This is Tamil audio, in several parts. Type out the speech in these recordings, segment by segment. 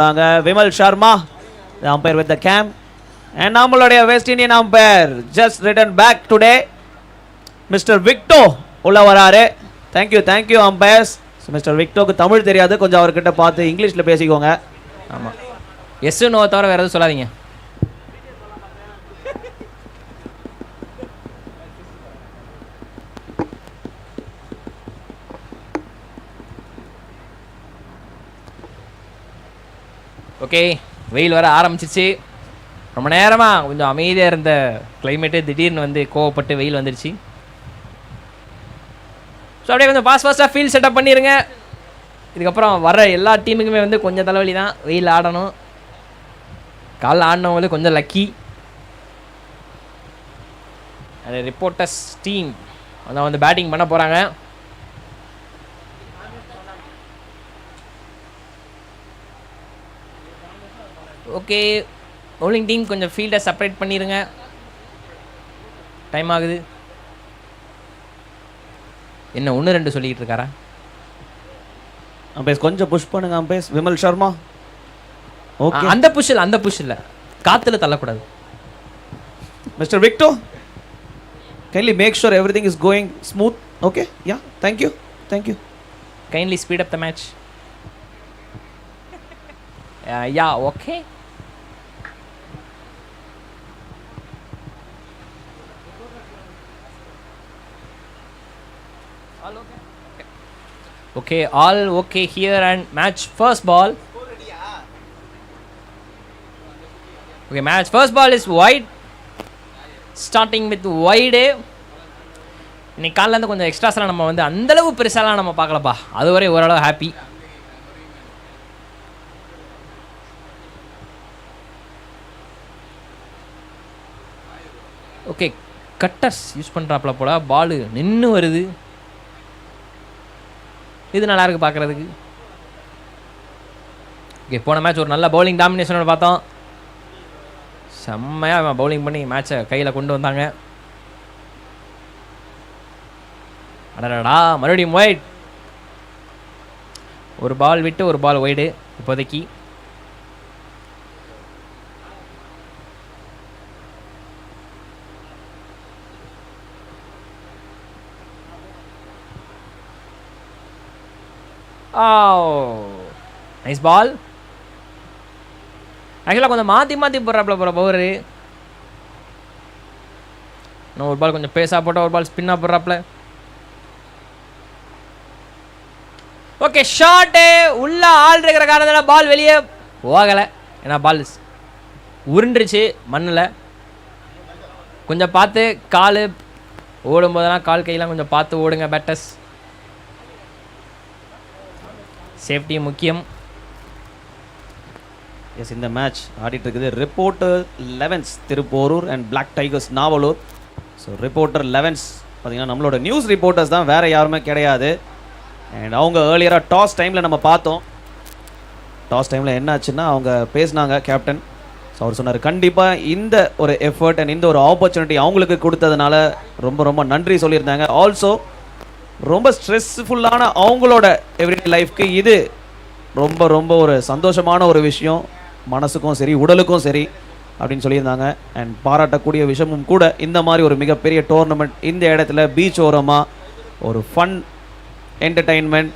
Vimal Sharma, the umpire with the cam. And நம்மளுடைய West Indian umpire just returned back today, Mr. Victor உள்ள வராரு. Thank you umpires. So Mr. Victorக்கு Tamil தெரியாது, கொஞ்சம் அவர்கிட்ட பார்த்து இங்கிலீஷ்ல பேசிக்கோங்க. ஆமா. எஸ் நோ தவிர வேற எதுவும் சொல்லாதீங்க. ஓகே, வெயில் வர ஆரம்பிச்சிருச்சு. ரொம்ப நேரமாக கொஞ்சம் அமைதியாக இருந்த கிளைமேட்டு திடீர்னு வந்து கோவப்பட்டு வெயில் வந்துருச்சு. ஸோ அப்படியே கொஞ்சம் ஃபாஸ்ட்டாக ஃபீல் செட்டப் பண்ணிடுங்க. இதுக்கப்புறம் வர எல்லா டீமுக்குமே வந்து கொஞ்சம் தலைவலி தான். வெயில் ஆடணும். காலைல ஆடினவங்களுக்கு கொஞ்சம் லக்கி. அது ரிப்போர்ட்டர்ஸ் டீம் அதான் வந்து பேட்டிங் பண்ண போகிறாங்க. ஓகே, பவுலிங் டீம் கொஞ்சம் ஃபீல்டை செப்பரேட் பண்ணிடுங்க. டைம் ஆகுது. என்ன 1-2 சொல்லிக்கிட்டு இருக்காரா? அம்பேஸ் கொஞ்சம் புஷ் பண்ணுங்க அம்பேஸ். விமல் சர்மா ஓகே, அந்த புஷ் இல்லை, காற்றுல தள்ளக்கூடாது. Mister Victor, kindly make sure everything is going smooth. Okay, yeah, thank you. Kindly speed up the match. Yeah, okay. Okay, all okay here and match first ball. Okay, match first ball is wide. Starting with wide. இன்னைக்கு காலையில் இருந்து கொஞ்சம் எக்ஸ்ட்ராஸ்லாம் நம்ம வந்து அந்தளவு பெருசாலாம் நம்ம பார்க்கலப்பா. அதுவரை ஓரளவு ஹாப்பி. ஓகே, கட்டர்ஸ் யூஸ் பண்ணுறாப்புல போல. பாலு நின்று வருது. இது நல்லா இருக்குது பார்க்குறதுக்கு. ஓகே, போன மேட்ச் ஒரு நல்ல பவுலிங் டாமினேஷனோட பார்த்தோம். செம்மையாக பவுலிங் பண்ணி மேட்சை கையில் கொண்டு வந்தாங்க. அடடா, மறுபடியும் ஒயிட். ஒரு பால் விட்டு ஒரு பால் ஒய்டு இப்போதைக்கு. Nice ball. ஆக்சுவலாக கொஞ்சம் மாற்றி போடுறாப்புல போகிற பவுரு. இன்னும் ஒரு பால் கொஞ்சம் பேஸாக போட்டால் ஒரு பால் ஸ்பின்னாக போடுறாப்புல. ஓகே, ஷார்ட்டு உள்ள ஆள் இருக்கிற காரணத்தால் பால் வெளியே போகலை. ஏன்னா பால் உருண்டுருச்சு மண்ணில். கொஞ்சம் பார்த்து கால் ஓடும்போதெல்லாம் கால் கையெல்லாம் கொஞ்சம் பார்த்து ஓடுங்க பேட்டர்ஸ். சேஃப்டி முக்கியம். எஸ், இந்த மேட்ச் ஆடிட்டு இருக்குது reporter 11 Thiruporur and black tigers Navalur. So reporter 11 பார்த்தீங்கன்னா நம்மளோட நியூஸ் ரிப்போர்ட்டர்ஸ் தான், வேறு யாருமே கிடையாது. அண்ட் அவங்க ஏர்லியராக டாஸ் டைமில் நம்ம பார்த்தோம். டாஸ் டைமில் என்னாச்சுன்னா அவங்க பேசினாங்க கேப்டன். ஸோ அவர் சொன்னார் கண்டிப்பாக இந்த ஒரு எஃபர்ட் அண்ட் இந்த ஒரு ஆப்பர்ச்சுனிட்டி அவங்களுக்கு கொடுத்ததுனால ரொம்ப நன்றி சொல்லியிருந்தாங்க. ஆல்சோ ரொம்ப ஸ்ட்ரெஸ்ஃபுல்லான அவங்களோட எவ்ரிடே லைஃப்க்கு இது ரொம்ப ஒரு சந்தோஷமான ஒரு விஷயம், மனசுக்கும் சரி உடலுக்கும் சரி அப்படின்னு சொல்லியிருந்தாங்க. அண்ட் பாராட்டக்கூடிய விஷயமும் கூட, இந்த மாதிரி ஒரு மிகப்பெரிய டோர்னமெண்ட் இந்த இடத்துல பீச் ஓரமாக ஒரு ஃபன் என்டர்டெயின்மெண்ட்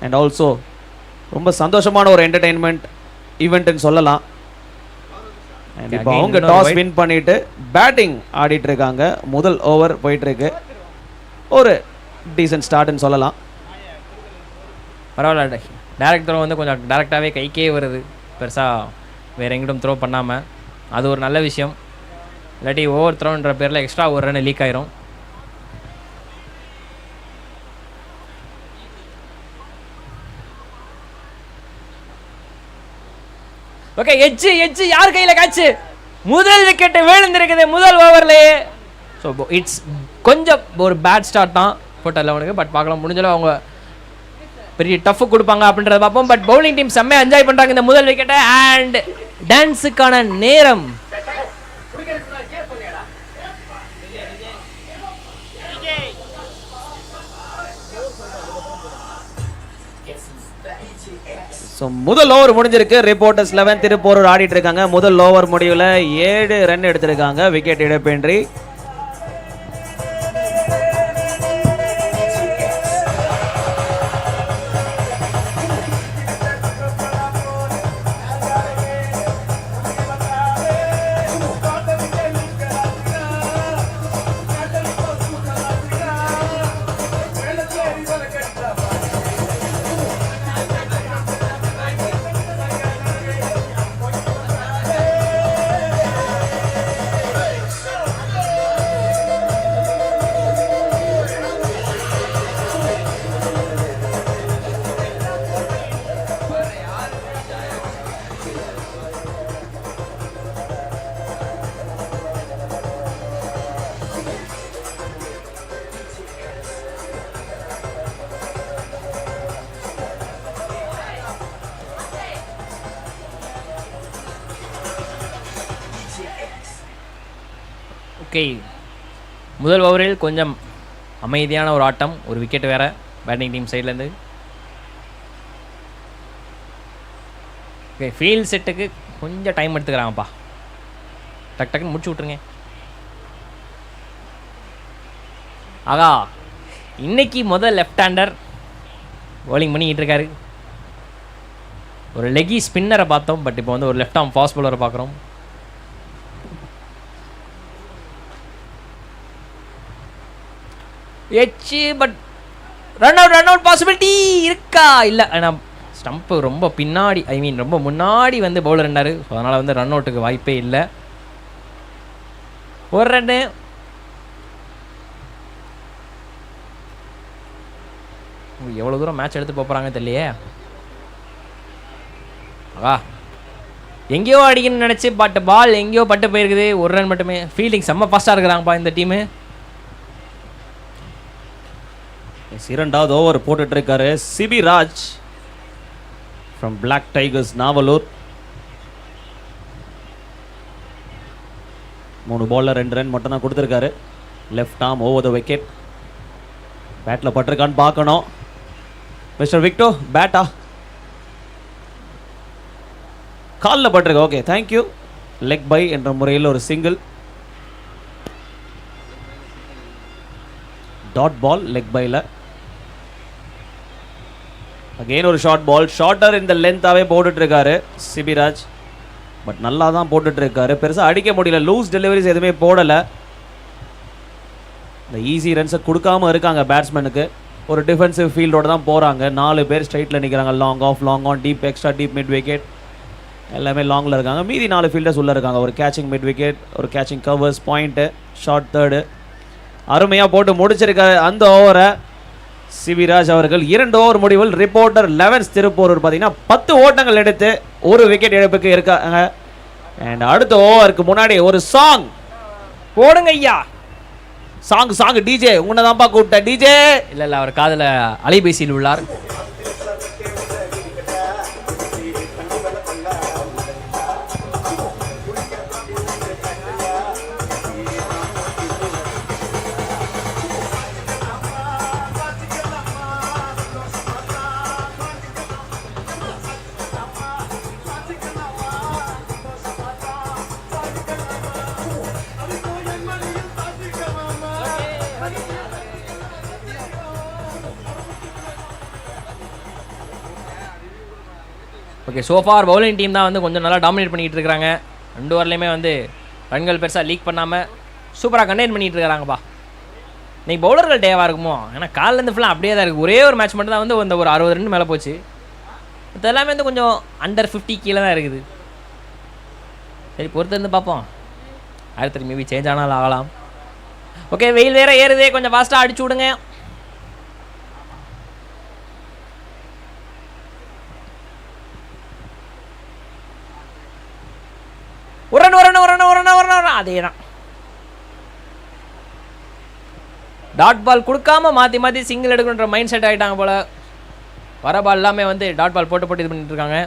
அண்ட் ஆல்சோ ரொம்ப சந்தோஷமான ஒரு என்டர்டெயின்மெண்ட் ஈவெண்ட்னு சொல்லலாம். அண்ட் இப்போ அவங்க டாஸ் வின் பண்ணிட்டு பேட்டிங் ஆடிட்டு இருக்காங்க. முதல் ஓவர் போயிட்டுருக்கு. ஒரு டீசன்ட் ஸ்டார்ட்னு சொல்லலாம். பரவாயில்ல, டேரக்ட் த்ரோ வந்து கொஞ்சம் டேரெக்டாகவே கைக்கே வருது, பெருசாக வேறு எங்கிட்டும் த்ரோ பண்ணாமல். அது ஒரு நல்ல விஷயம். இல்லாட்டி ஓவர் த்ரோன்ற பேரில் எக்ஸ்ட்ரா ஒரு ரன் லீக் ஆயிரும். ஓகே, எட்ஜ் யார் கையில் காய்ச்சி முதல் விக்கெட்டு விழுந்திருக்குது முதல் ஓவர்லேயே. ஸோ இட்ஸ் கொஞ்சம் ஒரு பேட் ஸ்டார்ட் தான் போட்ட 11க்கு. பட் பார்க்கலாம், முடிஞ்சளவு அவங்க பெரிய டஃப் கொடுப்பாங்க அப்படின்றத பார்ப்போம். பட் பவுலிங் டீம் செம்மையாக என்ஜாய் பண்ணுறாங்க இந்த முதல் விக்கெட்டை. அண்ட் டான்ஸுக்கான நேரம். ஸோ முதல் ஓவர் முடிஞ்சிருக்கு. ரிப்போர்ட்டர்ஸ் 11 திருப்போரூர் ஆடிட்டு இருக்காங்க. முதல் ஓவர் முடிவில் 7 ரன் எடுத்திருக்காங்க விக்கெட் இழப்பின்றி. ஓகே, முதல் ஓவரில் கொஞ்சம் அமைதியான ஒரு ஆட்டம், ஒரு விக்கெட் வேறு பேட்டிங் டீம் சைட்லேருந்து. ஓகே, ஃபீல்ட் செட்டுக்கு கொஞ்சம் டைம் எடுத்துக்கிறாங்கப்பா. டக் டக்குன்னு முடிச்சு விட்ருங்க. ஆகா, இன்னைக்கு முதல் லெஃப்ட் ஹேண்டர் bowling பண்ணிக்கிட்டு இருக்காரு. ஒரு லெக்கி ஸ்பின்னரை பார்த்தோம், பட் இப்போ வந்து ஒரு லெஃப்ட் ஆர்ம் ஃபாஸ்ட் பவுலரை பார்க்குறோம். எச்சு, பட் ரன் அவுட் பாசிபிலிட்டி இருக்கா? இல்லை, ஆனால் ஸ்டம்ப்பு ரொம்ப பின்னாடி, ரொம்ப முன்னாடி வந்து பவுலர் இருந்தார். ஸோ அதனால் வந்து ரன் அவுட்டுக்கு வாய்ப்பே இல்லை. ஒரு ரன்னு. எவ்வளோ தூரம் மேட்ச் எடுத்து போகிறாங்க தெரியலையே. ஆகா, எங்கேயோ அடிக்கணும்னு நினச்சி பட் பால் எங்கேயோ பட்டு போயிருக்குது. ஒரு ரன் மட்டுமே. ஃபீல்டிங் செம்ம ஃபாஸ்ட்டாக இருக்கிறாங்கப்பா இந்த டீமு. இரண்டாவது ஓவர் போட்டுட்டு இருக்காரு Sibi Raj from Black tigers Navalur. 3 பால்ல 2 ரன் மட்டும் தான் கொடுத்துருக்காரு. Left arm over the wicket. பேட்டில் பட்டிருக்கான்னு பார்க்கணும். மிஸ்டர் விக்டோ, பேட்டா காலில் பட்டிருக்கு. Okay, thank you. லெக் பை என்ற முறையில் ஒரு சிங்கிள். டாட் பால் லெக் பையில். அகெயின் ஒரு ஷார்ட் பால். ஷார்ட்டர் இந்த லென்த்தாகவே போட்டுட்ருக்காரு சிபிராஜ். பட் நல்லா தான் போட்டுட்ருக்காரு. பெருசாக அடிக்க முடியல. லூஸ் டெலிவரிஸ் எதுவுமே போடலை. இந்த ஈஸி ரன்ஸை கொடுக்காமல் இருக்காங்க பேட்ஸ்மேனுக்கு. ஒரு டிஃபென்சிவ் ஃபீல்டோடு தான் போகிறாங்க. 4 பேர் ஸ்ட்ரைட்டில் நிற்கிறாங்க. Long off, long on, deep, extra deep, mid wicket எல்லாமே லாங்கில் இருக்காங்க. மீதி 4 ஃபீல்டர்ஸ் உள்ளே இருக்காங்க. ஒரு கேச்சிங் மிட் விக்கெட், ஒரு catching covers, point, short third. அருமையாக போட்டு முடிச்சிருக்காரு அந்த ஓவரை சிவிராஜ் அவர்கள். 2 ஓவர் முடிவில் ரிப்போர்ட்டர் 11 திருப்போரூர் பார்த்தீங்கன்னா 10 ஓட்டங்கள் எடுத்து ஒரு விக்கெட் இழப்புக்கு இருக்காங்க. அண்ட் அடுத்த ஓவருக்கு முன்னாடி ஒரு சாங் போடுங்க ஐயா. சாங் டிஜே உன்னை தான்ப்பா கூப்பிட்டேன் டிஜே. இல்லை, அவர் காதில் அலைபேசியில் உள்ளார். ஓகே, சோஃபார் பவுலிங் டீம் தான் வந்து கொஞ்சம் நல்லா டாமினேட் பண்ணிகிட்டு இருக்கிறாங்க. 2 ஓவர்லேயுமே வந்து ரன்கள் பெருசாக லீக் பண்ணாமல் சூப்பராக கண்டெயின் பண்ணிகிட்டு இருக்கிறாங்கப்பா. இன்றைக்கி பவுலர்கள் டேவாக இருக்குமோ, ஏன்னா காலிலேருந்து ஃபுல்லாக அப்படியே தான் இருக்குது. ஒரே ஒரு மேட்ச் மட்டும் தான் வந்து ஒரு 60 ரன் மேலே போச்சு. இது எல்லாமே வந்து கொஞ்சம் அண்டர் 50 கீழே தான் இருக்குது. சரி, பொறுத்து இருந்து பார்ப்போம். அடுத்த மேபி சேஞ்ச் ஆனாலும் ஆகலாம். ஓகே, வெயில் வேறு ஏறுதே, கொஞ்சம் ஃபாஸ்ட்டாக அடிச்சு விடுங்க. ஒரு அதே தான். டாட் பால் கொடுக்காம மாற்றி சிங்கிள் எடுக்கணுன்ற மைண்ட் செட் ஆகிட்டாங்க போல். வர பால் எல்லாமே வந்து டாட் பால் போட்டு இது பண்ணிட்டு இருக்காங்க.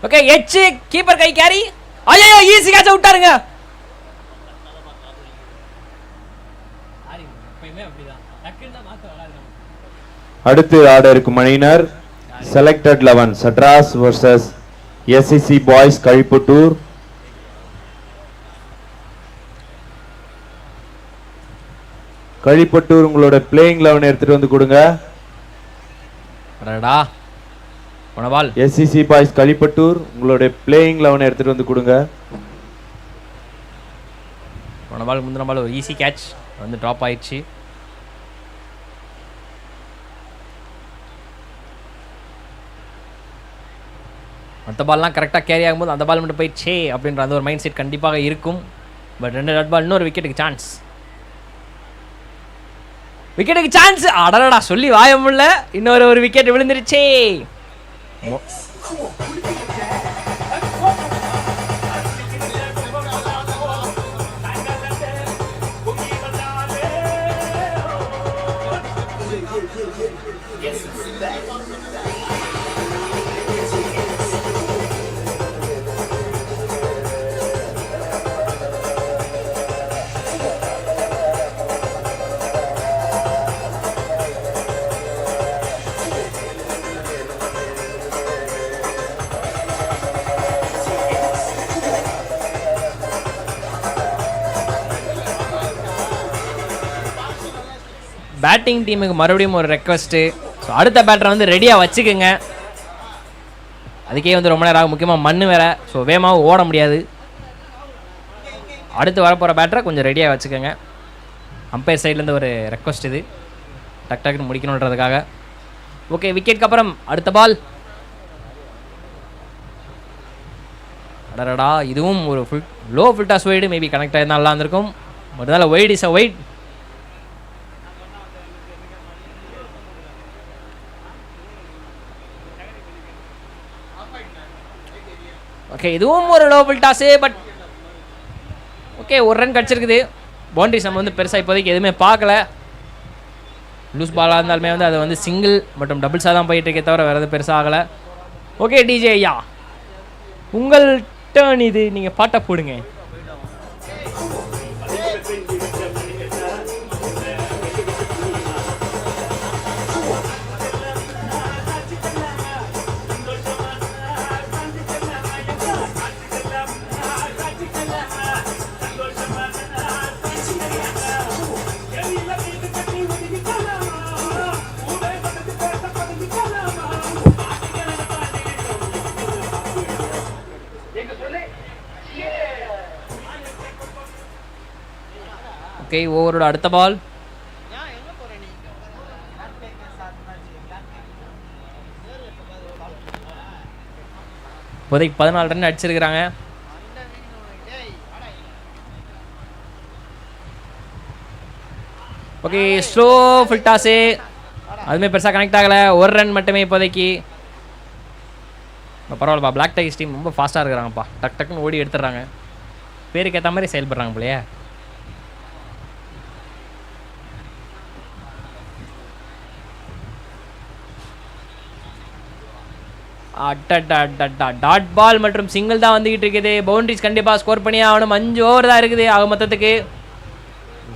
ஓகே எச் கீப்பர் கை கேரி. ஐயோ ஈஸி கேட்ச் விட்டாருங்க. அடுத்து ஆட இருக்கும் அணியினர் selected 11 Sadras vs SCC boys Kazhipattur. Kazhipattur உங்களோட பிளேயிங் 11 எடுத்துட்டு வந்து கொடுங்க. அடடா போனபால். SCC பாய்ஸ் கழிப்பட்டூர் உங்களோட பிளேயிங் 11 எடுத்துட்டு வந்து கொடுங்க. போனபால் முந்தின பால் ஒரு ஈஸி கேட்ச் வந்து ட்ராப் ஆயிடுச்சு. மற்ற பால்லாம் கரெக்டாக கேரி ஆகும்போது அந்த பால் மட்டும் போயிடுச்சே அப்படின்ற அந்த ஒரு மைண்ட் செட் கண்டிப்பாக இருக்கும். பட் 2 டாட் பால், இன்னொரு விக்கெட்டுக்கு சான்ஸ். விக்கெட்டுக்கு சான்ஸ். அடடா சொல்லி வாய முடியல. இன்னொரு விக்கெட் விழுந்துருச்சே. பேட்டிங் டீமுக்கு மறுபடியும் ஒரு ரெக்வஸ்ட்டு. ஸோ அடுத்த பேட்டரை வந்து ரெடியாக வச்சுக்கோங்க. அதுக்கே வந்து ரொம்ப நேரம் ஆகும், முக்கியமாக மண் வேறு. ஸோ வேகமாக ஓட முடியாது. அடுத்து வரப்போகிற பேட்டரை கொஞ்சம் ரெடியாக வச்சுக்கோங்க. அம்பையர் சைட்லேருந்து ஒரு ரெக்வஸ்ட் இது, டக் டக்குன்னு முடிக்கணுன்றதுக்காக. ஓகே விக்கெட்டுக்கு அப்புறம் அடுத்த பால். அடடா இதுவும் ஒரு low full toss wide. Maybe connect ஆகிருந்தால் நல்லா இருந்திருக்கும். ஒரு நாள் wide is a wide. Okay இதுவும் ஒரு low full toss. But okay ஒரு ரன் கிடச்சிருக்குது. பவுண்டரிஸ் நம்ம வந்து பெருசாக இப்போதைக்கு எதுவுமே பார்க்கல. லூஸ் பாலாக இருந்தாலுமே வந்து அது வந்து சிங்கிள் மற்றும் டபுள்ஸாக தான் போயிட்டு இருக்கே தவிர வேறு எதுவும் பெருசாக ஆகலை. ஓகே டிஜே ஐயா உங்கள் டர்ன் இது, நீங்கள் பாட்டை போடுங்க. ஓகே ஓவரோட அடுத்த பால். இப்போதைக்கு 14 ரன் அடிச்சிருக்கிறாங்க. ஓகே ஸ்லோ ஃபுல் டாஸு, அதுவுமே பெருசாக கனெக்ட் ஆகலை. ஒரு ரன் மட்டுமே இப்போதைக்கு. பரவாயில்லப்பா, பிளாக் டைகர்ஸ் டீம் ரொம்ப ஃபாஸ்ட்டாக இருக்கிறாங்கப்பா. டக் டக்குன்னு ஓடி எடுத்துடுறாங்க. பேருக்கு ஏற்ற மாதிரி செயல்படுறாங்க போலையே. டாட் பால் மற்றும் சிங்கிள் தான் வந்துகிட்டு இருக்குது. பவுண்டரிஸ் கண்டிப்பாக ஸ்கோர் பண்ணி ஆகணும். 5 ஓவர் தான் இருக்குது ஆக மொத்தத்துக்கு.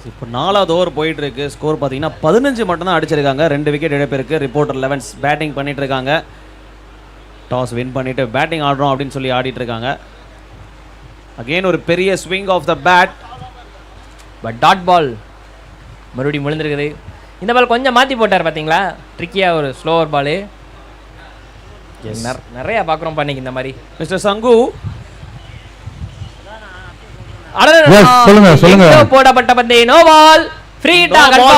இப்போ 4வது ஓவர் போயிட்டு இருக்கு. ஸ்கோர் பார்த்தீங்கன்னா 15 மட்டும் தான் அடிச்சிருக்காங்க. 2 விக்கெட் இழப்பு இருக்கு. ரிப்போர்ட்டர் 11 பேட்டிங் பண்ணிட்டு இருக்காங்க. டாஸ் வின் பண்ணிட்டு பேட்டிங் ஆடுறோம் அப்படின்னு சொல்லி ஆடிட்டு இருக்காங்க. அகெயின் ஒரு பெரிய swing off the bat. But dot ball மறுபடியும் விழுந்துருக்குது. இந்த பால் கொஞ்சம் மாற்றி போட்டார் பார்த்தீங்களா, ட்ரிக்கியாக ஒரு ஸ்லோவர் பாலு. நிறைய பார்க்குறோம் பண்ணிக்கு இந்த மாதிரி. மிஸ்டர் சங்கு போடப்பட்ட பந்து நோ பால். ஃப்ரீ ஹிட்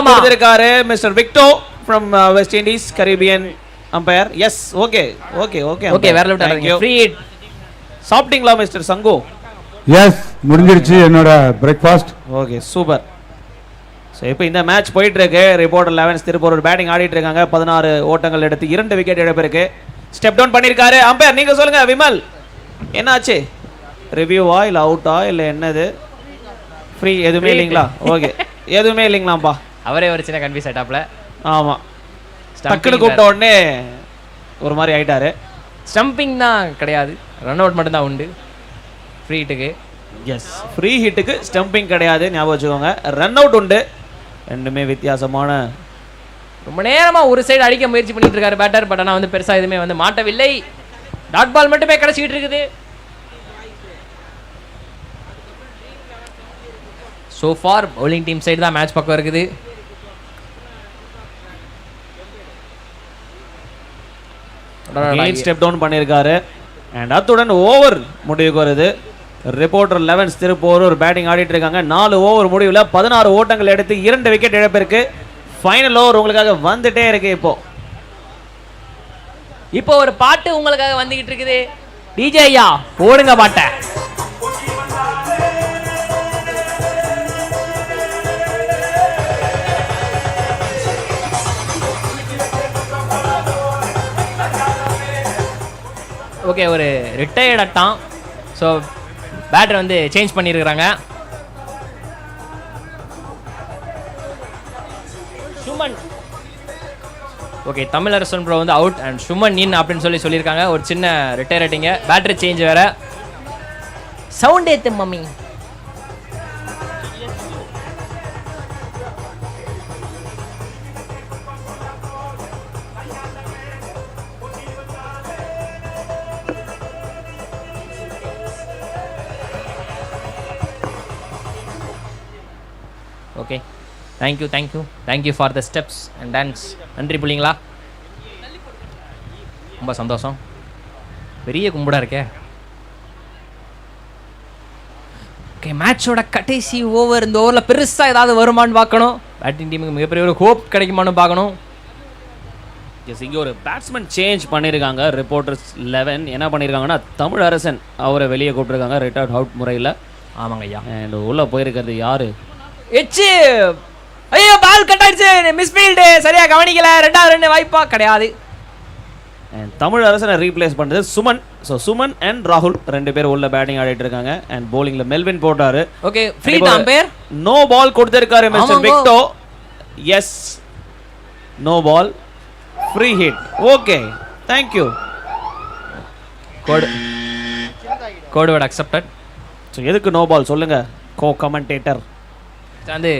கொடுத்திருக்காரு mister Victor from West Indies Caribbean umpire. Yes okay okay okay okay வேற விட்டாங்க. Free hit. சாப்பிட்டீங்களா மிஸ்டர் சங்கு? எஸ் முடிஞ்சிருச்சு என்னோட பிரேக்ஃபாஸ்ட். Okay super. ஸோ இப்போ இந்த மேட்ச் போயிட்டு இருக்கு. ரிப்போர்ட்டர் 11 திருப்பூர் பேட்டிங் ஆடிட்டு இருக்காங்க. 16 ஓட்டங்கள் எடுத்து 2 விக்கெட் இழப்பு இருக்கு. ஸ்டெப் டவுன் பண்ணியிருக்காரு அம்பையர். நீங்க சொல்லுங்க விமல், என்னாச்சு? ரிவ்யூவா இல்லை அவுட்டா இல்லை என்னது? ஃப்ரீ எதுவுமே இல்லைங்களா? ஓகே எதுவுமே இல்லைங்களாப்பா. அவரே ஒரு சின்ன கன்ஃபியூஸ் ஆயிட்டாப்ல. ஆமாம், டக்குன்னு கூப்பிட்ட உடனே ஒரு மாதிரி ஆயிட்டாரு. ஸ்டம்பிங் தான் கிடையாது. ரன் அவுட் மட்டும்தான் உண்டு ஃப்ரீ ஹிட்டுக்கு. எஸ், ஃப்ரீ ஹிட்டுக்கு ஸ்டம்பிங் கிடையாது, ஞாபகம் வச்சுக்கோங்க. ரன் அவுட் உண்டு. ரெண்டுமே வித்தியாசமான. ரொம்ப நேரமாக ஒரு சைடு அடிக்க முயற்சி பண்ணிட்டு இருக்காரு பேட்டர். பட் ஆனால் வந்து பெருசாக எதுவுமே வந்து மாட்டவில்லை. டாட் பால் மட்டுமே கிடச்சிக்கிட்டு இருக்குது. So for bowling team side தான் மேட்ச் பக்கம் இருக்குது. ஸ்டெப் டவுன் பண்ணியிருக்காரு. அண்ட் அத்துடன் ஓவர் முடிவுக்கு வருது. ரிப்போர்ட்டர் 11 திருப்போரூர் பேட்டிங் ஆடிட்டு இருக்காங்க. 4 ஓவர் முடிவில் 16 ஓட்டங்கள் எடுத்து 2 விக்கெட் இழப்பிற்கு ஃபைனல் ஓவர் உங்களுக்காக வந்துட்டே இருக்கு. இப்போ ஒரு பாட்டு உங்களுக்காக வந்துகிட்டு இருக்குது. டிஜே ஐயா போடுங்க பாட்டை. ஓகே, ஒரு ரிட்டையர்ட் அட்டான். ஸோ பேட்டர் வந்து சேஞ்ச் பண்ணியிருக்கிறாங்க. சுமன் ஓகே, தமிழரசன் ப்ரோ வந்து அவுட் அண்ட் சுமன் இன் அப்படின்னு சொல்லியிருக்காங்க. ஒரு சின்ன ரிட்டையர் ஆட்டிங்க. பேட்டரி சேஞ்ச் வேற. சவுண்ட் ஏத்து mummy. Okay, thank you for the steps and dance. நன்றி புள்ளிங்களா, ரொம்ப சந்தோஷம். பெரிய கும்பிடா இருக்கே. ஓகே, மேட்சோட கடைசி ஓவர். இந்த ஓவரில் பெருசாக ஏதாவது வருமானு பார்க்கணும். பேட்டிங் டீமுக்கு மிகப்பெரிய ஒரு ஹோப் கிடைக்குமான்னு பார்க்கணும். எஸ், இங்கே ஒரு பேட்ஸ்மேன் சேஞ்ச் பண்ணியிருக்காங்க. ரிப்போர்ட்டர்ஸ் 11 என்ன பண்ணியிருக்காங்கன்னா, தமிழரசன் அவரை வெளியே கூப்பிட்டுருக்காங்க ரிட்டையர்ட் அவுட் முறையில். ஆமாங்க ஐயா. அண்ட் உள்ளே போயிருக்கிறது யாரு? எச்சு. ஐயோ, பால் கட் ஆயிடுச்சு. மிஸ்ஃபீல்டு, சரியா கவனிக்கல. 2வது ரன் வாய்ப்பா கிடையாது. அண்ட் தமிழரசனை ரீப்ளேஸ் பண்ணுறது சுமன். ஸோ சுமன் அண்ட் ராகுல் 2 பேர் உள்ள பேட்டிங் ஆடிட்டு இருக்காங்க. அண்ட் போலிங்கில் மெல்வின் போட்டாரு. ஓகே, ஃப்ரீ தான் பேர். நோ பால் கொடுத்திருக்காரு mister Victor. Yes, no ball, free hit. Okay, thank you. Code word accepted. So எதுக்கு நோ பால் சொல்லுங்க கோ கமெண்டேட்டர். வந்து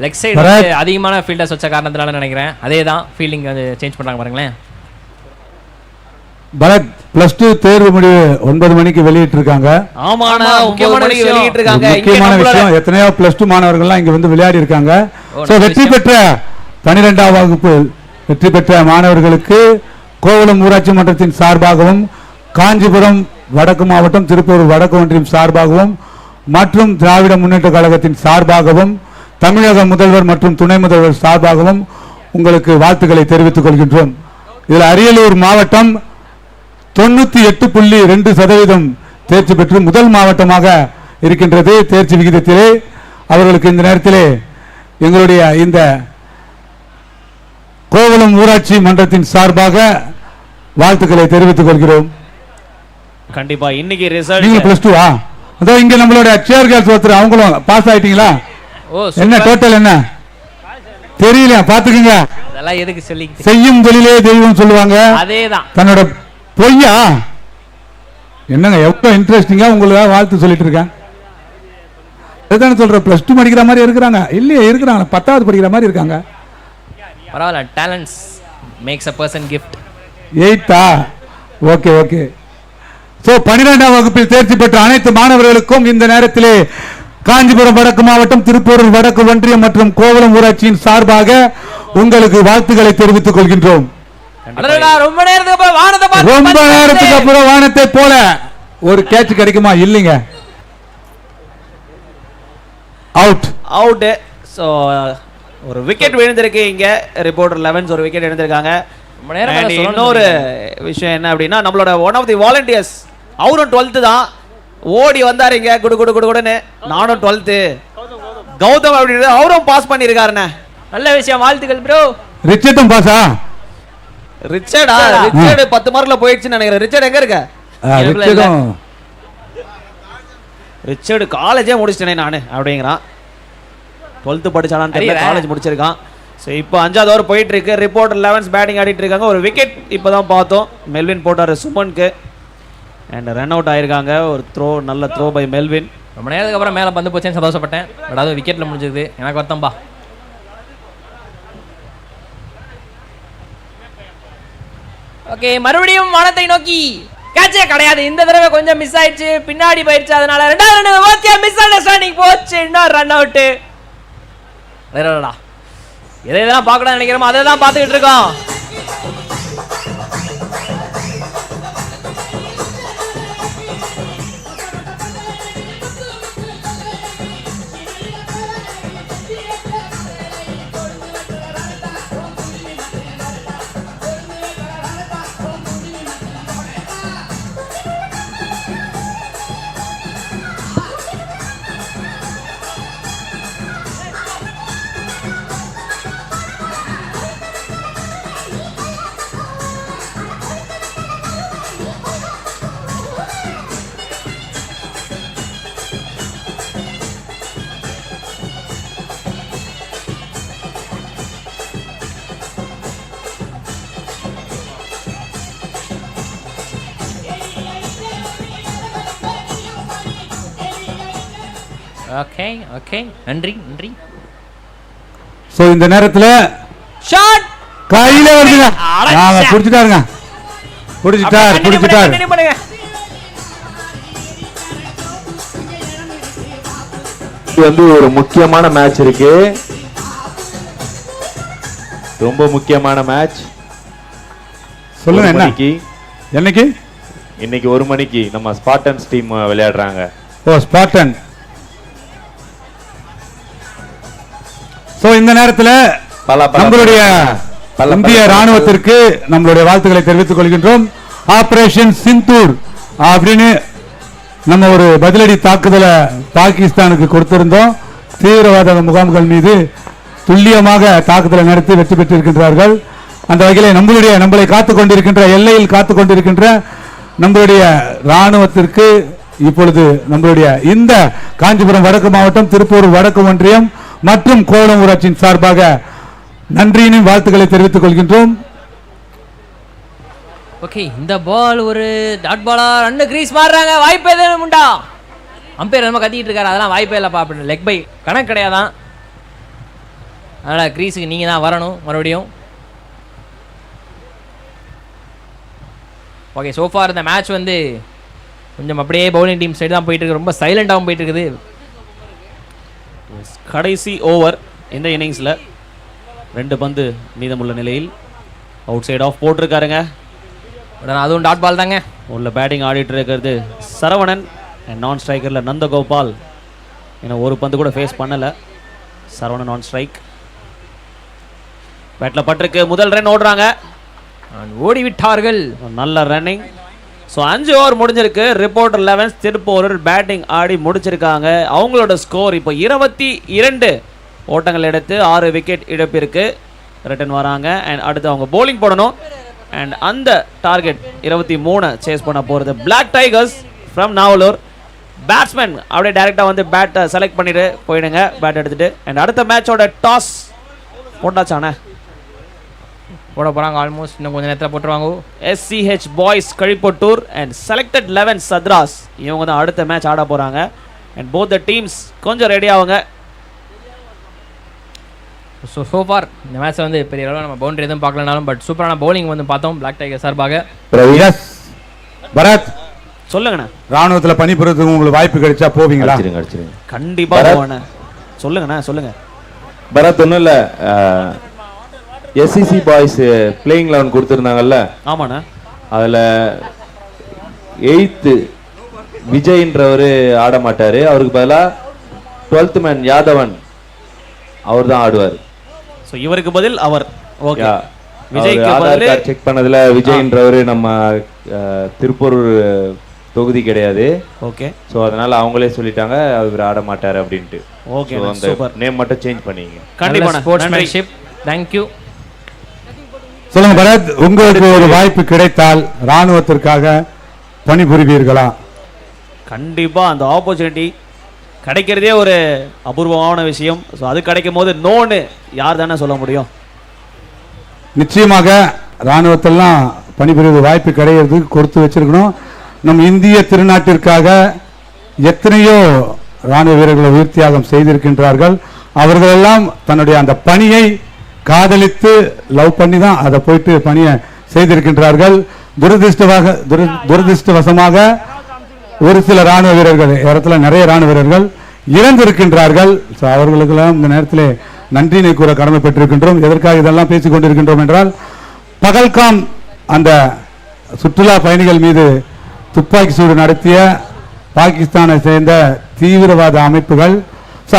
லெக் சைடு அதிகமான ஃபீல்டர்ஸ் வச்ச காரணத்தினால நினைக்கிறேன். அதே தான் ஃபீல்டிங் வந்து சேஞ்ச் பண்ணுறாங்க பாருங்களேன். பரத் +2 தேர்வு முடிவு 9 மணிக்கு வெளியிட்டிருக்காங்க. ஆமாண்ணா, முக்கியமான விஷயம் வெளியிட்டிருக்காங்க. முக்கியமான விஷயம், எத்தனையோ +2 மாணவர்கள்லாம் இங்க வந்து விளையாடி இருக்காங்க. ஸோ வெற்றி பெற்ற 12ஆம் வகுப்பு வெற்றி பெற்ற மாணவர்களுக்கு கோவளம் ஊராட்சி மன்றத்தின் சார்பாகவும், காஞ்சிபுரம் வடக்கு மாவட்டம் திருப்பூர் வடக்கு ஒன்றியம் சார்பாகவும் மற்றும் திராவிட முன்னேற்ற கழகத்தின் சார்பாகவும், தமிழக முதல்வர் மற்றும் துணை முதல்வர் சார்பாகவும் உங்களுக்கு வாழ்த்துக்களை தெரிவித்துக் கொள்கின்றோம். இதில் அரியலூர் மாவட்டம் 98.2% தேர்ச்சி பெற்று முதல் மாவட்டமாக இருக்கின்றது. தேர்ச்சி விகிதத்திலே அவர்களுக்கு இந்த நேரத்திலே எங்களுடைய இந்த கோவளம் ஊராட்சி மன்றத்தின் சார்பாக வாழ்த்துக்களை தெரிவித்துக் கொள்கிறோம். கண்டிப்பா இன்னைக்கு ரிசல்ட். நீங்க +2 அதோ இங்க நம்மளோட சேர் கேர்ள்ஸ் ஒருத்தர், அவங்களும் பாஸ் ஆயிட்டீங்களா? என்ன டோட்டல் என்ன தெரியல, பாத்துக்கங்க. அதெல்லாம் எதுக்கு சொல்லி, செய்யும் தொழிலே தெய்வம் சொல்லுவாங்க. அதேதான். தன்னோட பொய்யா என்னங்க எவ்வளவு இன்ட்ரெஸ்டிங்கா உங்களுக்கு வாழ்த்து சொல்லிட்டு இருக்கேன். அதுதானே சொல்ற, +2 படிக்கிற மாதிரி இருக்கிறாங்க. இல்லையே, இருக்கிறாங்க 10வது படிக்கிற மாதிரி இருக்காங்க. பரவாயில்ல, talents makes a person gift. 8th okay okay. So 12ஆம் வகுப்பில் தேர்ச்சி பெற்ற அனைத்து மாணவர்களுக்கும் இந்த நேரத்திலே காஞ்சிபுரம் வடக்கு மாவட்டம், திருப்பூர் வடக்கு ஒன்றியம் மற்றும் கோவளம் ஊராட்சியின் சார்பாக உங்களுக்கு வாழ்த்துக்களை தெரிவித்துக் கொள்கின்றோம். ரொம்ப நேரத்துக்கு அப்புறம் வானத்தை போல ஒரு கேட்ச் கிடைக்குமா? இல்லைங்க, அவுட் அவுட். ஸோ ஒரு விக்கெட் விழுந்திருக்கு இங்க. ரிப்போர்ட்டர் 11 ஒரு விக்கெட் எடுத்திருக்காங்க. இன்னொரு விஷயம் என்ன அப்படின்னா, நம்மளோட ஒன் ஆஃப் தி வாலண்டியர்ஸ் அவரும் 12th தான் ஓடி வந்தாரு இங்க குடு குடு குடு குடுன்னு. நானும் 12th கௌதம் அப்படின்னு அவரும் பாஸ் பண்ணிருக்காருண்ணே. நல்ல விஷயம், வாழ்த்துக்கள் ப்ரோ. ரிச்சர்டும் பாஸா? ரிச்சர்டா? ரிச்சர்டு 10 மார்க்ல போயிடுச்சுன்னு நினைக்கிறேன். ரிச்சர்ட் எங்க இருக்க? ரிச்சர்டு காலேஜே முடிச்சிட்டேனே நானு அப்படிங்கிறான். 12th படிச்சானான்னு தெரியல, காலேஜ் முடிச்சிருக்கான். ஸோ இப்போ 5வது ஓவர் போயிட்டு இருக்கு. ரிப்போர்ட்டர் 11 பேட்டிங் ஆடிட்டு இருக்காங்க. ஒரு விக்கெட் இப்போதான் பார்த்தோம், மெல்வின் போட்டாரு சுமனுக்கு. அண்ட் ரன் அவுட் ஆயிருக்காங்க. ஒரு நல்ல த்ரோ பை மெல்வின். ரொம்ப நேரத்துக்கு அப்புறம் மேலே பந்து போச்சேன்னு சந்தோஷப்பட்டேன். பட் அது விக்கெட்டில் முடிஞ்சது. எனக்கு வருத்தம்பா. ஓகே, மறுபடியும் வானத்தை நோக்கி கேட்சே கிடையாது. இந்த தடவை கொஞ்சம் மிஸ் ஆயிடுச்சு, பின்னாடி போயிடுச்சு. அதனால ரெண்டாவது ஓகே, மிஸ் அண்டர்ஸ்டாண்டிங் போச்சு. இன்னும் ரன் அவுட்டு. வேறடா எதெல்லாம் பார்க்கணும்னு நினைக்கிறோமோ அதை தான் பார்த்துக்கிட்டு இருக்கோம். ஓகே ஓகே, நன்றி நன்றி. சோ இந்த நேரத்துல ஷாட் கையில வருதுங்க. புடிச்சிட்டாருங்க, புடிச்சிட்டார். இது வந்து ஒரு முக்கியமான மேட்ச் இருக்கு, ரொம்ப முக்கியமான மேட்ச். சொல்லுங்க என்ன என்னைக்கு? இன்னைக்கு 1 மணிக்கு நம்ம ஸ்பார்டன்ஸ் டீம் விளையாடுறாங்க. ஓ, ஸ்பார்டன். சோ இந்த நேரத்தில் நம்மளுடைய இந்திய ராணுவத்திற்கு நம்மளுடைய வாழ்த்துக்களை தெரிவித்துக் கொள்கின்றோம். ஆபரேஷன் சிந்தூர் அப்படின்னு நம்ம ஒரு பதிலடி தாக்குதலை பாகிஸ்தானுக்கு கொடுத்திருந்தோம். தீவிரவாத முகாம்கள் மீது துல்லியமாக தாக்குதலை நடத்தி வெற்றி பெற்றிருக்கின்றார்கள். அந்த வகையில் நம்மளை காத்துக் கொண்டிருக்கின்ற, எல்லையில் காத்துக் கொண்டிருக்கின்ற நம்மளுடைய ராணுவத்திற்கு இப்பொழுது நம்மளுடைய இந்த காஞ்சிபுரம் வடக்கு மாவட்டம், திருப்பூர் வடக்கு ஒன்றியம் மற்றும் கோவளம் ஊராட்சியின் சார்பாக நன்றியினும் வாழ்த்துக்களை தெரிவித்துக் கொள்கின்றோம். ஓகே, இந்த பால் ஒரு டாட் பாலா? ரெண்டு கிரீஸ் மாறுறாங்க. வாய்ப்பு எதுவும் உண்டா? அம்பையர் நம்ம கத்திட்டு இருக்காரு, அதெல்லாம் வாய்ப்பே இல்லைப்பா அப்படின்னு. லெக் பை கணக்கு கிடையாதான். அதனால் கிரீஸுக்கு நீங்கள் தான் வரணும் மறுபடியும். ஓகே, சோஃபார் இந்த மேட்ச் வந்து கொஞ்சம் அப்படியே பவுலிங் டீம் சைடு தான் போயிட்டு இருக்கு. ரொம்ப சைலண்டாகவும் போயிட்டு இருக்குது. கடைசி ஓவர் இந்த இன்னிங்ஸில் 2 பந்து மீதமுள்ள நிலையில் அவுட் சைட் ஆஃப் போட்டிருக்காருங்க. அதுவும் டாட் பால் தாங்க. உள்ள பேட்டிங் ஆடிட்டு இருக்கிறது சரவணன். அண்ட் நான் ஸ்ட்ரைக்கரில் நந்தகோபால். ஏன்னா ஒரு பந்து கூட ஃபேஸ் பண்ணலை. Saravanan on strike. பேட்டில் பட்டிருக்கு. முதல் ரன் ஓடுறாங்க, ஓடி விட்டார்கள். நல்ல ரன்னிங். ஸோ 5 ஓவர் முடிஞ்சிருக்கு. ரிப்போர்ட்டர் 11 திருப்பூர் பேட்டிங் ஆடி முடிச்சிருக்காங்க. அவங்களோட ஸ்கோர் இப்போ 22 ஓட்டங்கள் எடுத்து 6 விக்கெட் இழப்பிற்கு ரிட்டர்ன் வராங்க. அண்ட் அடுத்து அவங்க போலிங் போடணும். அண்ட் அந்த டார்கெட் 23 சேஸ் பண்ண போகிறது black tigers from Navalur. Batsman அப்படியே டேரெக்டாக வந்து பேட்டை செலக்ட் பண்ணிட்டு போயிடுங்க, பேட் எடுத்துகிட்டு. அண்ட் அடுத்த மேட்சோட டாஸ் போட்டாச்சானே? போட போகிறாங்க. ஆல்மோஸ்ட் இன்னும் கொஞ்சம் நேரத்தில் போட்டுருவாங்க. SCH boys Kazhipattur and selected 11 Sadras, இவங்க தான் அடுத்த மேட்ச் ஆட போகிறாங்க. அண்ட் போத் த டீம்ஸ் கொஞ்சம் ரெடி ஆகுங்க. சோஃபார் இந்த மேட்ச்சை வந்து பெரிய அளவில் நம்ம பவுண்டரி எதுவும் பார்க்கலனாலும் பட் சூப்பரான பவுலிங் வந்து பார்த்தோம் பிளாக் டைகர் சார்பாக. பரத், சொல்லுங்கண்ணா. ராணுவத்தில் பணிபுரியறதுக்கு உங்களுக்கு வாய்ப்பு கிடைச்சா போவீங்களா? கண்டிப்பாக போவேண்ணா. சொல்லுங்கண்ணா, சொல்லுங்க. பரத், ஒன்றும் இல்லை, SCC பாய்ஸ் பிளேயிங் 11 கொடுத்துருந்தாங்கல்ல? ஆமாண்ணா. அதில் 8th விஜய்ன்றவர் ஆட மாட்டார். அவருக்கு பதிலாக 12th மேன் யாதவன் அவர் தான் ஆடுவார். ஸோ இவருக்கு பதில் அவர். ஓகே, விஜய்க்கு ஆதார் கார்டு செக் பண்ணதுல விஜய்ன்றவர் நம்ம திருப்பூர் தொகுதி கிடையாது. ஓகே, ஸோ அதனால அவங்களே சொல்லிட்டாங்க அவர் ஆட மாட்டார் அப்படின்ட்டு. Okay, super. நேம் மட்டும் சேஞ்ச் பண்ணிங்க. கண்டிப்பாக ஸ்போர்ட்ஸ்மேன்ஷிப். தேங்க்யூ. சொல்லுங்க பரத், உங்களுக்கு ஒரு வாய்ப்பு கிடைத்தால் ராணுவத்திற்காக பணிபுரிவீர்களா? கண்டிப்பா அந்த ஆப்பர்ச்சுனிட்டி கிடைக்கிறதே ஒரு அபூர்வமான விஷயம். ஸோ அது கிடைக்கும் போது நோன்னு யார் தானே சொல்ல முடியும்? நிச்சயமாக ராணுவத்தெல்லாம் பணிபுரிவது வாய்ப்பு கிடைக்கிறதுக்கு கொடுத்து வச்சிருக்கணும். நம் இந்திய திருநாட்டிற்காக எத்தனையோ ராணுவ வீரர்களை உயிர் தியாகம் செய்திருக்கின்றார்கள். அவர்களெல்லாம் தன்னுடைய அந்த பணியை காதலித்து லவ் பண்ணி தான் அதை போயிட்டு பணியை செய்திருக்கின்றார்கள். துரதிருஷ்டவசமாக ஒரு சில ராணுவ வீரர்கள், இடத்துல நிறைய ராணுவ வீரர்கள் இறந்திருக்கின்றார்கள். அவர்களுக்கெல்லாம் இந்த நேரத்தில் நன்றினை கூற கடமைப்பட்டிருக்கின்றோம். எதற்காக இதெல்லாம் பேசிக் கொண்டிருக்கின்றோம் என்றால், பகல்காம் அந்த சுற்றுலா பயணிகள் மீது துப்பாக்கி சூடு நடத்திய பாகிஸ்தானை சேர்ந்த தீவிரவாத அமைப்புகள்,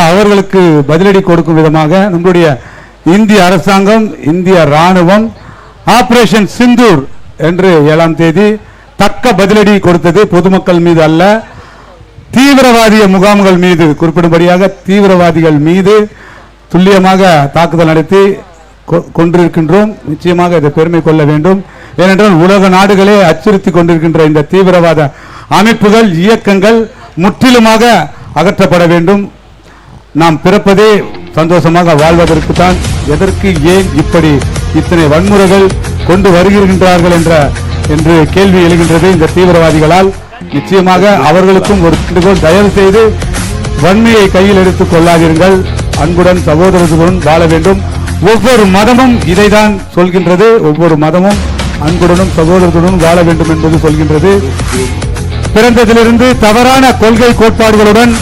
அவர்களுக்கு பதிலடி கொடுக்கும் விதமாக நம்முடைய இந்திய அரசாங்கம், இந்திய ராணுவம் ஆபரேஷன் சிந்தூர் என்று 7ஆம் தேதி தக்க பதிலடி கொடுத்தது. பொதுமக்கள் மீது அல்ல, தீவிரவாதிய முகாம்கள் மீது, குறிப்பிடும்படியாக தீவிரவாதிகள் மீது துல்லியமாக தாக்குதல் நடத்தி கொண்டிருக்கின்றோம். நிச்சயமாக இதை பெருமை கொள்ள வேண்டும். ஏனென்றால் உலக நாடுகளே அச்சுறுத்தி கொண்டிருக்கின்ற இந்த தீவிரவாத அமைப்புகள், இயக்கங்கள் முற்றிலுமாக அகற்றப்பட வேண்டும். நாம் பிறப்பதே சந்தோஷமாக வாழ்வதற்கு தான். எதற்கு, ஏன் இப்படி இத்தனை வன்முறைகள் கொண்டு வருகின்றார்கள் என்று கேள்வி எழுகின்றது இந்த தீவிரவாதிகளால். நிச்சயமாக அவர்களுக்கும் ஒரு வேண்டுகோள், தயவு செய்து வன்மையை கையில் எடுத்துக் கொள்ளாதீர்கள். அன்புடன் சகோதரத்துடன் வாழ வேண்டும். ஒவ்வொரு மதமும் இதைதான் சொல்கின்றது. ஒவ்வொரு மதமும் அன்புடனும் சகோதரத்துடன் வாழ வேண்டும் என்பது சொல்கின்றது. பிறந்ததிலிருந்து தவறான கொள்கை கோட்பாடுகளுடன்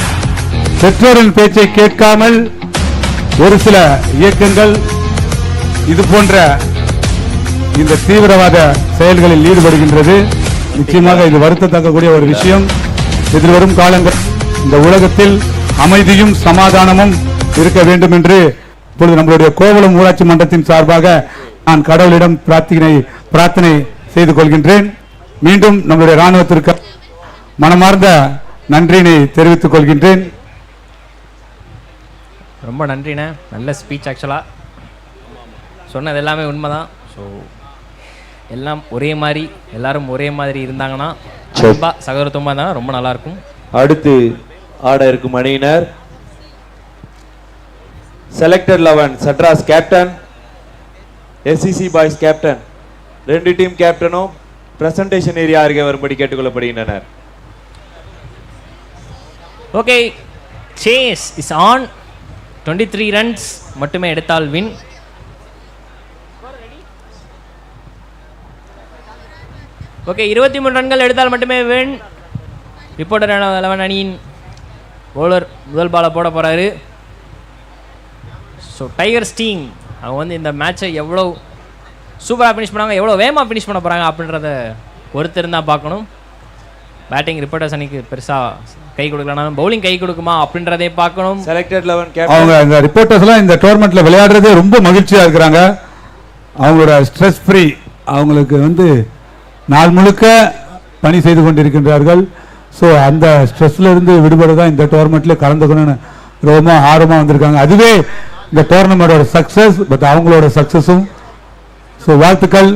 பெற்றோரின் பேச்சை கேட்காமல் ஒரு சில இயக்கங்கள் இது போன்ற இந்த தீவிரவாத செயல்களில் ஈடுபடுகின்றது. நிச்சயமாக இது வருத்தத்தக்கக்கூடிய ஒரு விஷயம். எதிர்வரும் காலங்கள் இந்த உலகத்தில் அமைதியும் சமாதானமும் இருக்க வேண்டும் என்று இப்பொழுது நம்மளுடைய கோவளம் ஊராட்சி மன்றத்தின் சார்பாக நான் கடவுளிடம் பிரார்த்தனை செய்து கொள்கின்றேன். மீண்டும் நம்முடைய ராணுவத்திற்கு மனமார்ந்த நன்றியினை தெரிவித்துக் கொள்கின்றேன். ரொம்ப நன்றிண்ணே, நல்ல ஸ்பீச். ஆக்சுவலாக சொன்னது எல்லாமே உண்மைதான். ஸோ எல்லாம் ஒரே மாதிரி, எல்லாரும் ஒரே மாதிரி இருந்தாங்கன்னா, சகோதரத்துவமாக இருந்தாங்கன்னா ரொம்ப நல்லாயிருக்கும். அடுத்து ஆட இருக்கும் அணியினர் selected 11 Sadras captain, SCC boys captain. 2 team கேப்டனும் பிரசன்டேஷன் ஏரியா அருகே வரும்படி கேட்டுக்கொள்ளப்படுகின்றனர். Okay, chase is on. 23 runs மட்டுமே எடுத்தால் வின். ஓகே, 23 ரன்கள் எடுத்தால் மட்டுமே வின். ரிப்போர்ட்டர் 11 அணியின் பவுலர் முதல் பாலை போட போறாரு. ஸோ டைகர்ஸ் டீம் அவங்க வந்து இந்த மேட்சை எவ்வளோ சூப்பராக ஃபினிஷ் பண்ணாங்க, எவ்வளோ வேகமாக ஃபினிஷ் பண்ண போகிறாங்க அப்படின்றத ஒருத்தர் பார்க்கணும். பேட்டிங் ரிப்போர்ட்டர்ஸ் அன்னைக்கு பெருசாக கை கொடுக்கலனாலும் பவுலிங் கை கொடுக்குமா அப்படின்றதே பார்க்கணும். Selected 11 captain. அவங்க இந்த ரிப்போர்ட்டர்ஸ்லாம் இந்த டோர்னமெண்ட்ல விளையாடுறதே ரொம்ப மகிழ்ச்சியாக இருக்கிறாங்க. அவங்களோட ஸ்ட்ரெஸ் ஃப்ரீ, அவங்களுக்கு வந்து நாள் முழுக்க பணி செய்து கொண்டிருக்கின்றார்கள். ஸோ அந்த ஸ்ட்ரெஸ்ல இருந்து விடுபட தான் இந்த டோர்னமெண்ட்ல கலந்துக்கணும்னு ரொம்ப ஆர்வமாக வந்திருக்காங்க. அதுவே இந்த டோர்னமெண்டோட சக்சஸ், பட் அவங்களோட சக்சஸும். ஸோ வாழ்த்துக்கள்.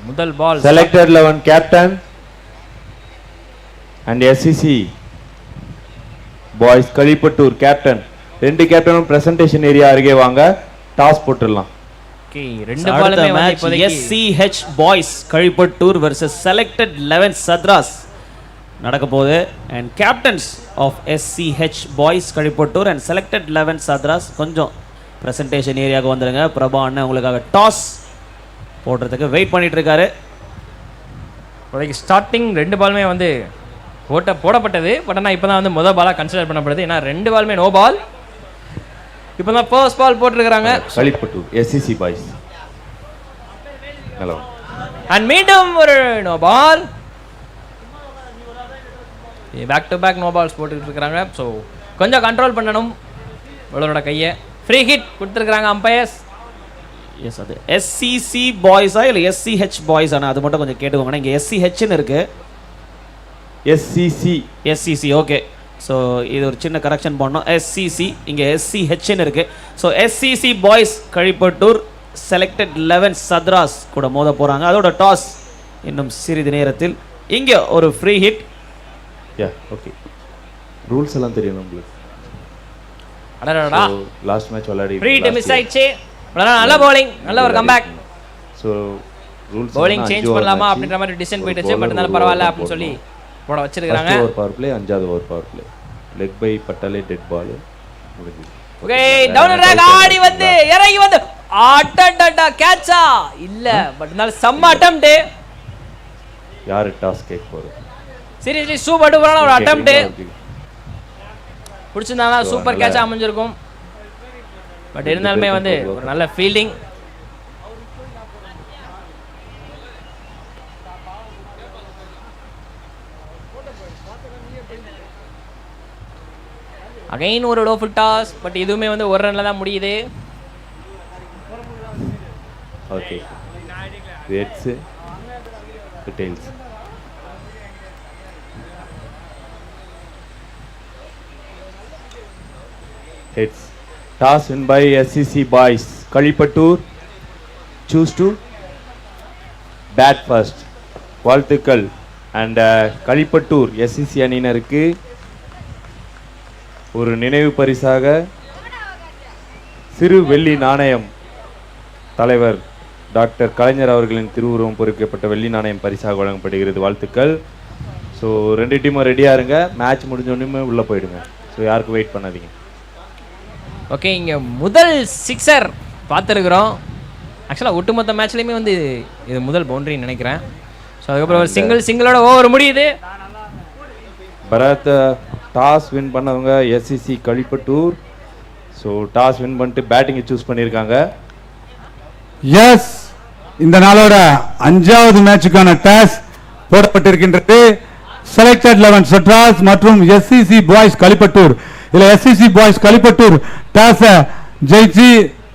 முதல் ball selected 11 captain and SCC boys Kazhipattur captain. 2 கேப்டனும் பிரசன்டேஷன் ஏரியா அருகே வாங்க, டாஸ் போட்டுடலாம். ஓகே, ரெண்டு பாலுமே வந்து இப்போதைக்கு SCH boys Kazhipattur versus selected 11 Sadras நடக்க போகுது. And captains of SCH boys Kazhipattur and selected 11 Sadras கொஞ்சம் பிரசன்டேஷன் ஏரியாவுக்கு வந்துடுங்க. பிரபா அண்ணன் உங்களுக்காக டாஸ் போடுறதுக்கு வெயிட் பண்ணிட்டு இருக்காரு. இப்போதைக்கு ஸ்டார்டிங் 2 பாலுமே வந்து போடப்பட்டது. பட் ஆனால் இப்போ தான் வந்து முதல் பாலாக கன்சிடர் பண்ணப்படுது. ஏன்னா 2 பாலுமே நோ பால். இப்போ தான் ஃபர்ஸ்ட் பால் போட்டிருக்கிறாங்க Kalipattur SCC boys. Hello. And மீண்டும் ஒரு no ball. Back to back no balls போட்டுக்கிட்டு இருக்கிறாங்க. ஸோ கொஞ்சம் கண்ட்ரோல் பண்ணணும் பவுலரோட கையை. ஃப்ரீ ஹிட் கொடுத்துருக்குறாங்க அம்பையர்ஸ். எஸ், அது SCC பாய்ஸா இல்லை SCH பாய்ஸ்? ஆனால் அது மட்டும் கொஞ்சம் கேட்டுக்கோங்க. இங்கே SCHன்னு இருக்கு. SCC okay. ஸோ இது ஒரு சின்ன கரெக்ஷன் பண்ணோம். SCC இங்கே SCHன்னு இருக்கு. So SCC boys Kazhipattur selected 11 Sadras கூட மோத போகிறாங்க. அதோட டாஸ் இன்னும் சிறிது நேரத்தில். இங்கே ஒரு ஃப்ரீ ஹிட். ஓகே, ரூல்ஸ் எல்லாம் தெரியும் உங்களுக்கு. அடடா, லாஸ்ட் மேட்ச் விளையாடி ஃப்ரீ ஹிட் மிஸ் ஆயிடுச்சு. நல்ல பவுலிங், நல்ல ஒரு comeback. So rules bowling change பண்ணலாமா அப்படின்ற மாதிரி டிசிஷன் போயிடுச்சு. பட் இருந்தாலும் பரவாயில்ல அப்படின்னு சொல்லி போட வச்சிருக்காங்க. ஓவர் பவர் பிளே, 5வது over power play. Leg bye பட்டாலே டெட் பால் முடிஞ்சு. ஓகே டவுன் ரேக் ஆடி வந்து இறங்கி வந்து அடடடா கேட்சா இல்ல. பட் இருந்தாலும் செம்ம அட்டெம்ப்ட். யாரு டாஸ் கேக் போறது? சீரியஸ்லி சூப்பர் டூப்பரான ஒரு அட்டெம்ப்ட். பிடிச்சிருந்தானா சூப்பர் கேட்சா அமைஞ்சிருக்கும். பட் இருந்தாலுமே வந்து ஒரு நல்ல ஃபீல்டிங். அகைன் ஒரு லோ ஃபுல் டாஸ். பட் இதுவுமே வந்து ஒரு ரன்ல தான் முடியுது. Okay heads tails. Heads. Toss win by SCC boys. Kalipattur choose to bat first. வாழ்த்துக்கள். And Kalipattur SCC அணியினருக்கு ஒரு நினைவு பரிசாக சிறு வெள்ளி நாணயம் தலைவர் டாக்டர் கலைஞர் அவர்களின் திருவுருவம் பொறிக்கப்பட்ட வெள்ளி நாணயம் பரிசாக வழங்கப்படுகிறது. வாழ்த்துக்கள். ஸோ 2 டீமும் ரெடியாக இருங்க. மேட்ச் முடிஞ்சோடனே உள்ளே போயிடுங்க. ஸோ யாருக்கும் வெயிட் பண்ணாதீங்க. ஓகே இங்கே முதல் சிக்ஸர் பார்த்துருக்குறோம். ஆக்சுவலாக ஒட்டுமொத்த மேட்ச்லேயுமே வந்து இது முதல் பவுண்டரின்னு நினைக்கிறேன். ஸோ அதுக்கப்புறம் ஒரு சிங்கிளோட ஓவர் முடியுது. பரத் டாஸ் வின் பண்ணவங்க எஸ்சிசி களிப்பட்டூர். ஸோ டாஸ் வின் பண்ணிட்டு பேட்டிங்கை சூஸ் பண்ணியிருக்காங்க. எஸ், இந்த நாளோட 5வது மேட்சுக்கான டாஸ் போடப்பட்டிருக்கின்றது. செலக்டட் 11 சட்ராஸ் மற்றும் எஸ்சிசி பாய்ஸ் களிப்பட்டூர். இதுல எஸ்சிசி பாய்ஸ் களிப்பட்டூர் டாஸ ஜெயிச்சு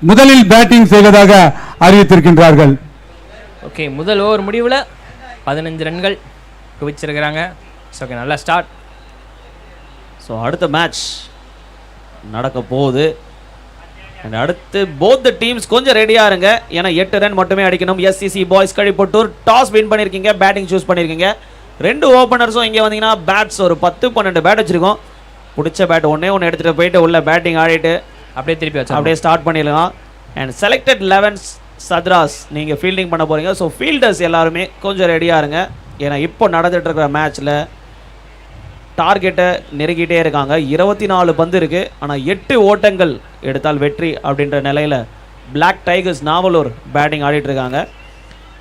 முதலில் பேட்டிங் செய்வதாக அறிவித்திருக்கின்றார்கள். ஓகே முதல் ஓவர் முடிவில் 15 ரன்கள் குவிச்சிருக்கிறாங்க. ஸோ ஓகே நல்ல ஸ்டார்ட். ஸோ அடுத்த மேட்ச் நடக்க போகுது. அண்ட் அடுத்து போத் த டீம்ஸ் கொஞ்சம் ரெடியாக இருங்க. ஏன்னா 8 ரன் மட்டுமே அடிக்கணும். எஸ்சிசி பாய்ஸ் களிப்பட்டூர் டாஸ் வின் பண்ணியிருக்கீங்க, பேட்டிங் சூஸ் பண்ணியிருக்கீங்க. 2 ஓப்பனர்ஸும் இங்கே வந்தீங்கன்னா பேட்ஸ் ஒரு 10-12 பேட் வச்சுருக்கோம். பிடிச்ச பேட் ஒன்று எடுத்துகிட்டு போயிட்டு உள்ள பேட்டிங் ஆடிட்டு அப்படியே திருப்பி வச்சு அப்படியே ஸ்டார்ட் பண்ணிடலாம். அண்ட் செலக்டட் 11 சத்ராஸ் நீங்கள் ஃபீல்டிங் பண்ண போகிறீங்க. ஸோ ஃபீல்டர்ஸ் எல்லாருமே கொஞ்சம் ரெடியாக இருங்க. ஏன்னா இப்போ நடந்துட்டு இருக்கிற மேட்ச்சில் டார்கெட்டை நெருங்கிட்டே இருக்காங்க. 24 பந்து இருக்குது. ஆனால் 8 ஓட்டங்கள் எடுத்தால் வெற்றி அப்படின்ற நிலையில் பிளாக் டைகர்ஸ் நாவலூர் பேட்டிங் ஆடிட்டு இருக்காங்க.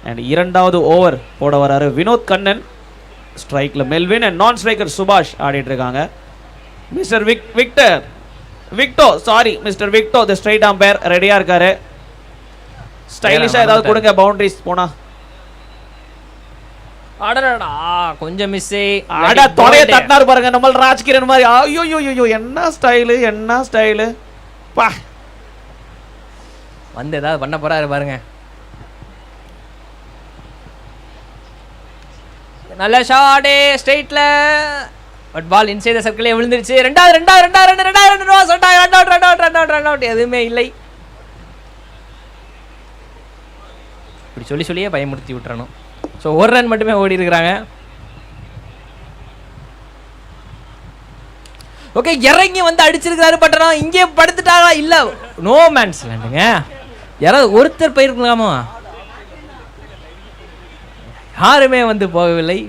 அண்ட் 2வது ஓவர் போட வராரு வினோத் கண்ணன். ஸ்ட்ரைக்கில் மெல்வின் அண்ட் நான் ஸ்ட்ரைக்கர் சுபாஷ் ஆடிட்டு இருக்காங்க. மிஸ்டர் மிஸ்டர் விக்டோ தி ஸ்ட்ரைட் அம்பையர் ரெடியா இருக்காரு. ஸ்டைலிஷா ஏதாவது கொடுங்க பவுண்டரிஸ் போனா. அடடா கொஞ்சம் மிஸ். அட தொலைய தட்டினாரு பாருங்க நம்ம ராஜ்கிரண் மாதிரி. ஐயோ என்ன ஸ்டைலு பா. வந்து ஏதாவது பண்ண போறாரு பாருங்க. நல்ல ஷாட் ஸ்ட்ரைட்ல. பட் பால் இன்சைட் தி சர்க்கிளே விழுந்துருச்சு. ரன் அவுட் எதுவுமே இல்லை. இப்படி சொல்லியே பயமுறுத்தி விட்டுறணும். ஸோ 1 ரன் மட்டுமே ஓடி இருக்கிறாங்க. ஓகே இறங்கி வந்து அடிச்சிருக்காரு. பட் இங்கே படுத்துட்டாரா? இல்லை, நோ மேன்ஸ் லேண்டுங்க. யாராவது ஒருத்தர் போயிருக்கலாமா? யாருமே வந்து போகவில்லை.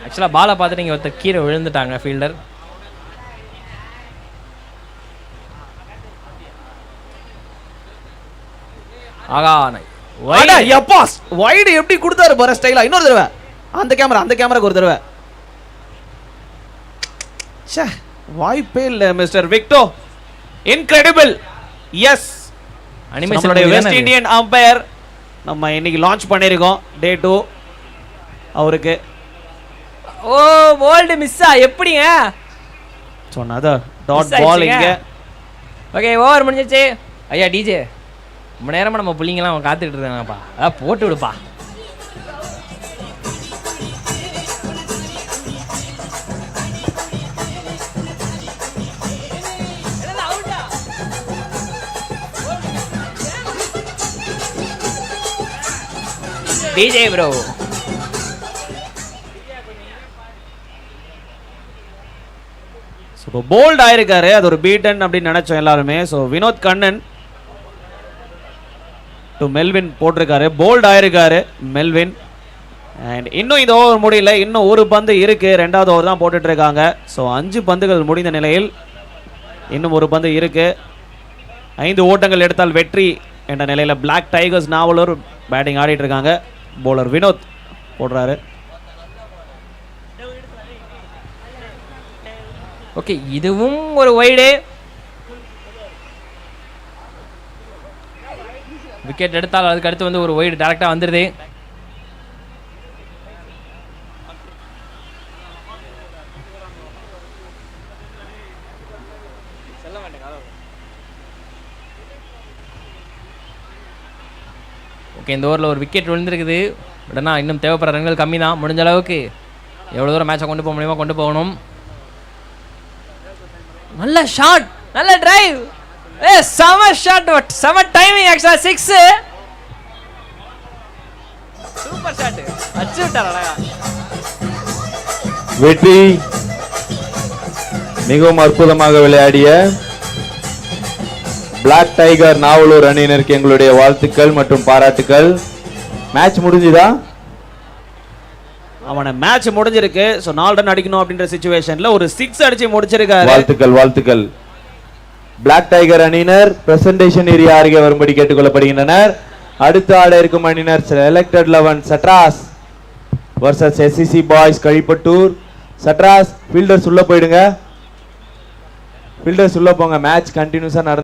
ஆக்சுவலாக பாலை பார்த்துட்டு இங்கே ஒருத்தர் கீழே விழுந்துட்டாங்க ஃபீல்டர். ஆகா வைடு எப்படி கொடுத்தாரு பாரு ஸ்டைலா. இன்னொரு தடவை அந்த கேமராக்கு ஒரு தடவை. வாய்ப்பே இல்லை மிஸ்டர் விக்டோ. இன்கிரெடிபிள். எஸ், நம்மளுடைய வெஸ்ட் இண்டியன் அம்பையர் நம்ம இன்னைக்கு லான்ச் பண்ணியிருக்கோம் டே 2 அவருக்கு. ஓ போல்டு மிஸ்ஸா எப்படிங்க சொன்னதா டாட் பால் இங்க. ஓகே ஓவர் முடிஞ்சிச்சு. ஐயா டிஜே ரொம்ப நேரமா நம்ம புள்ளிங்கலாம் காத்துக்கிட்டு இருக்காங்கப்பா. அதான் போட்டு விடுப்பா. டிஜே ப்ரோ இப்போ போல்ட் ஆயிருக்காரு. அது ஒரு பீட்டன் அப்படின்னு நினைச்சோம் எல்லாருமே. So Vinoth Kannan to Melvin போட்டிருக்காரு. போல்ட் ஆயிருக்காரு மெல்வின். அண்ட் இன்னும் இந்த ஓவர் முடியல, இன்னும் ஒரு பந்து இருக்கு. 2வது ஓவர் தான் போட்டுட்டு இருக்காங்க. ஸோ 5 பந்துகள் முடிந்த நிலையில் இன்னும் ஒரு பந்து இருக்கு. 5 ஓட்டங்கள் எடுத்தால் வெற்றி என்ற நிலையில் பிளாக் டைகர்ஸ் நாவலூர் பேட்டிங் ஆடிட்டு இருக்காங்க. போலர் வினோத் போடுறாரு. ஓகே, இதுவும் ஒரு வைடு. விக்கெட் எடுத்தால் அதுக்கு அடுத்து வந்து ஒரு வைடு டைரக்டா வந்துருது. ஓகே, இந்த ஓவரில் ஒரு விக்கெட் விழுந்திருக்குது. பட் ஆனால் இன்னும் தேவைப்படுற ரன்கள் கம்மி தான். முடிஞ்ச அளவுக்கு எவ்வளோ தூரம் மேட்சை கொண்டு போக முடியுமோ கொண்டு போகணும். நல்ல ஷாட், நல்ல டிரைவ், செம ஷாட், செம டைமிங். ஆக்சுவலா 6 சூப்பர் ஷாட் அடிச்சு விட்டார் அழகா. வெற்றி மிகவும் அற்புதமாக விளையாடிய பிளாக் டைகர் நாவலூர் அணியினருக்கு எங்களுடைய வாழ்த்துக்கள் மற்றும் பாராட்டுக்கள். மேட்ச் முடிஞ்சுதா? அவனை மேட்ச் முடிஞ்சிருக்கு. ஸோ 4 ரன் அடிக்கணும் அப்படின்ற சிச்சுவேஷன்ல ஒரு 6 அடிச்சு முடிச்சிருக்காரு. வாழ்த்துக்கள் வாழ்த்துக்கள். பிளாக் டைகர் அணியினர் பிரசன்டேஷன் ஏரியா அருகே வரும்படி கேட்டுக்கொள்ளப்படுகின்றனர். அடுத்து ஆட இருக்கும் அணியினர் selected 11 Sadras versus SCC boys Kazhipattur. Sadras fielders உள்ள போயிடுங்க, ஃபீல்டர்ஸ் உள்ள போங்க. மேட்ச் கண்டினியூஸா